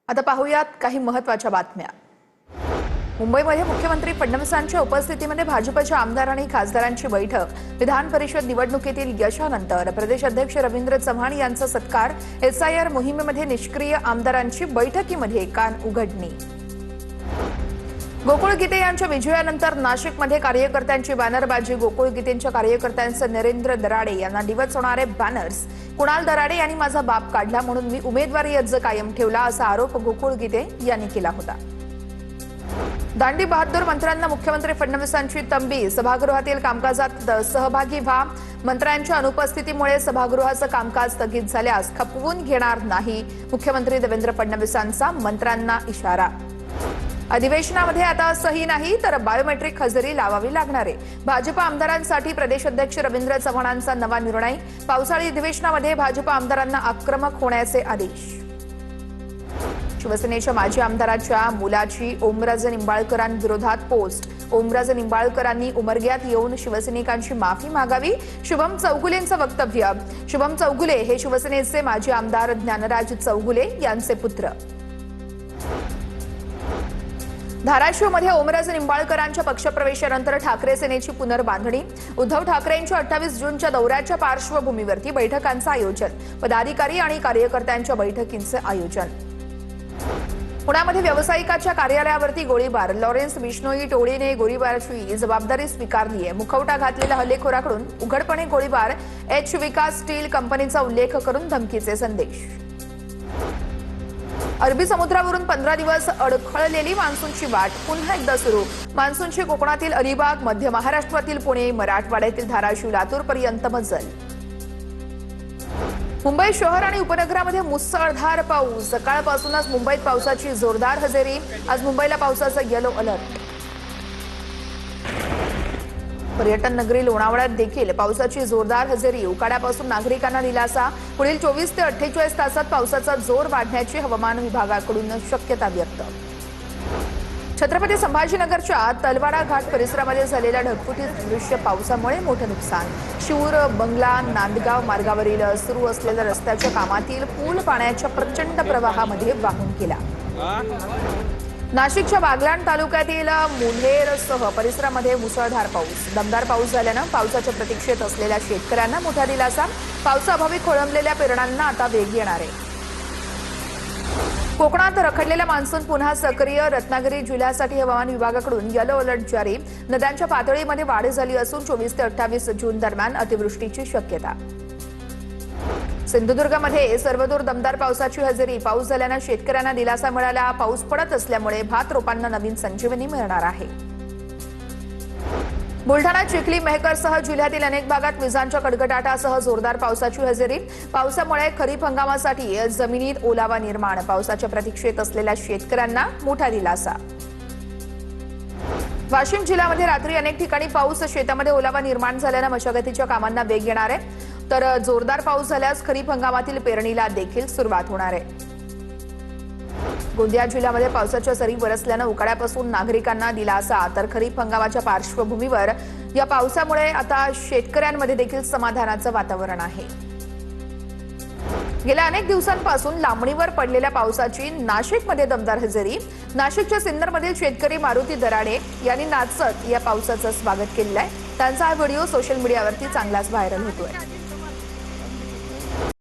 आता पाहूयात काही महत्त्वाच्या बातम्या। मुंबईमध्ये मुख्यमंत्री फडणवीसांच्या उपस्थितीमध्ये भाजपच्या आमदार आणि खासदारांची बैठक। विधान परिषद निवडणुकीतील यशानंतर प्रदेश अध्यक्ष रवींद्र चव्हाण यांचा सत्कार। एसआयआर मोहिमेमध्ये निष्क्रिय आमदारांची बैठकीमध्ये कान उघडणी। गोकुळ गीते यांच्या विजयानंतर नाशिकमध्ये कार्यकर्त्यांची बॅनरबाजी। गोकुळ गीतेंच्या कार्यकर्त्यांचे नरेंद्र दराडे यांना डिवच होणारे बॅनर्स। कुणाल दराडे यांनी माझा बाप काढला म्हणून मी उमेदवारी अर्ज कायम ठेवला असा आरोप गोकुळ गीते यांनी केला होता। दांडी बहादूर मंत्र्यांना मुख्यमंत्री फडणवीसांची तंबी। सभागृहातील कामकाजात सहभागी व्हा। मंत्र्यांच्या अनुपस्थितीमुळे सभागृहाचं कामकाज स्थगित झाल्यास खपवून घेणार नाही। मुख्यमंत्री देवेंद्र फडणवीसांचा मंत्र्यांना इशारा। अधिवेशनामध्ये आता सही नाही तर बायोमेट्रिक हजेरी लावावी लागणार आहे। भाजप आमदारांसाठी प्रदेश अध्यक्ष रवींद्र चव्हाणांचा नवा निर्णय। पावसाळी अधिवेशनामध्ये भाजप आमदारांना आक्रमक होण्याचे आदेश। शिवसेनेच्या माजी आमदाराच्या मुलाची ओमराजे निंबाळकरांविरोधात पोस्ट। ओमराजे निंबाळकरांनी उमरग्यात येऊन शिवसैनिकांची माफी मागावी। शुभम चौगुलेंचं वक्तव्य। शुभम चौगुले हे शिवसेनेचे माजी आमदार ज्ञानराज चौगुले यांचे पुत्र। धाराशिवमध्ये ओमराजे निंबाळकरांच्या पक्षप्रवेशानंतर ठाकरे सेनेची पुनर्बांधणी। उद्धव ठाकरेंच्या 28 जूनच्या दौऱ्याच्या पार्श्वभूमीवरती बैठकांचं आयोजन। पदाधिकारी आणि कार्यकर्त्यांच्या बैठकींचे आयोजन। पुण्यामध्ये व्यावसायिकाच्या कार्यालयावरती गोळीबार। लॉरेन्स बिश्नोई टोळीने गोळीबाराची जबाबदारी स्वीकारली आहे। मुखवटा घातलेल्या हल्लेखोराकडून उघडपणे गोळीबार। एच विकास स्टील कंपनीचा उल्लेख करून धमकीचे संदेश। अरबी समुद्रावरून 15 दिवस अडखळलेली मान्सूनची वाट पुन्हा एकदा सुरू। मान्सूनची कोकणातील अलिबाग, मध्य महाराष्ट्रातील पुणे, मराठवाड्यातील धाराशिव, लातूरपर्यंत मजल। मुंबई शहर आणि उपनगरामध्ये मुसळधार पाऊस। सकाळपासूनच मुंबईत पावसाची जोरदार हजेरी। आज मुंबईला पावसाचा येलो अलर्ट। पर्यटन नगरी लोणावळ्यात देखील पावसाची जोरदार हजेरी। उकाड्यापासून नागरिकांना दिलासा। पुढील 24 ते 48 तासात पावसाचा जोर वाढण्याची हवामान विभागाकडून शक्यता व्यक्त। छत्रपती संभाजीनगरच्या तलवाडा घाट परिसरामध्ये झालेल्या ढगफुटीत दृश्य पावसामुळे मोठं नुकसान। शिऊर बंगला नांदगाव मार्गावरील सुरू असलेल्या रस्त्याच्या कामातील पूल पाण्याच्या प्रचंड प्रवाहामध्ये वाहून गेला। नाशिकच्या बागलाण तालुक्यातील मुढेरसह परिसरामध्ये मुसळधार पाऊस। दमदार पाऊस झाल्यानं पावसाच्या प्रतीक्षेत असलेल्या शेतकऱ्यांना मोठा दिलासा। पावसाअभावी खोळंबलेल्या पेरण्यांना आता वेग येणार आहे। कोकणात रखडलेला मान्सून पुन्हा सक्रिय। रत्नागिरी जिल्ह्यासाठी हवामान विभागाकडून येलो अलर्ट जारी। नद्यांच्या पातळीमध्ये वाढ झाली असून 24 ते 28 जून दरम्यान अतिवृष्टीची शक्यता। सिंधुदुर्गमध्ये सर्वदूर दमदार पावसाची हजेरी। पाऊस झाल्यानं शेतकऱ्यांना दिलासा मिळाला। पाऊस पडत असल्यामुळे भात रोपांना नवीन संजीवनी मिळणार आहे। बुलढाणा, चिखली, मेहकरसह जिल्ह्यातील अनेक भागात विजांच्या कडकडाटासह जोरदार पावसाची हजेरी। पावसामुळे खरीप हंगामासाठी जमिनीत ओलावा निर्माण। पावसाच्या प्रतीक्षेत असलेल्या शेतकऱ्यांना मोठा दिलासा। वाशिम जिल्ह्यामध्ये रात्री अनेक ठिकाणी पाऊस। शेतामध्ये ओलावा निर्माण झाल्यानं मशागतीच्या कामांना वेग येणार आहे। तर जोरदार पाऊस झाल्यास खरीप हंगामातील पेरणीला देखील सुरुवात होणार आहे। गोंदिया जिल्ह्यामध्ये पावसाच्या सरी बरसल्यानं उकाड्यापासून नागरिकांना दिलासा। तर खरीप हंगामाच्या पार्श्वभूमीवर या पावसामुळे आता शेतकऱ्यांमध्ये देखील समाधानाचं वातावरण आहे। गेल्या अनेक दिवसांपासून लांबणीवर पडलेल्या पावसाची नाशिकमध्ये दमदार हजेरी। नाशिकच्या सिन्नरमधील शेतकरी मारुती दराडे यांनी नाचत या पावसाचं स्वागत केलं आहे। त्यांचा हा व्हिडिओ सोशल मीडियावरती चांगलाच व्हायरल होतोय।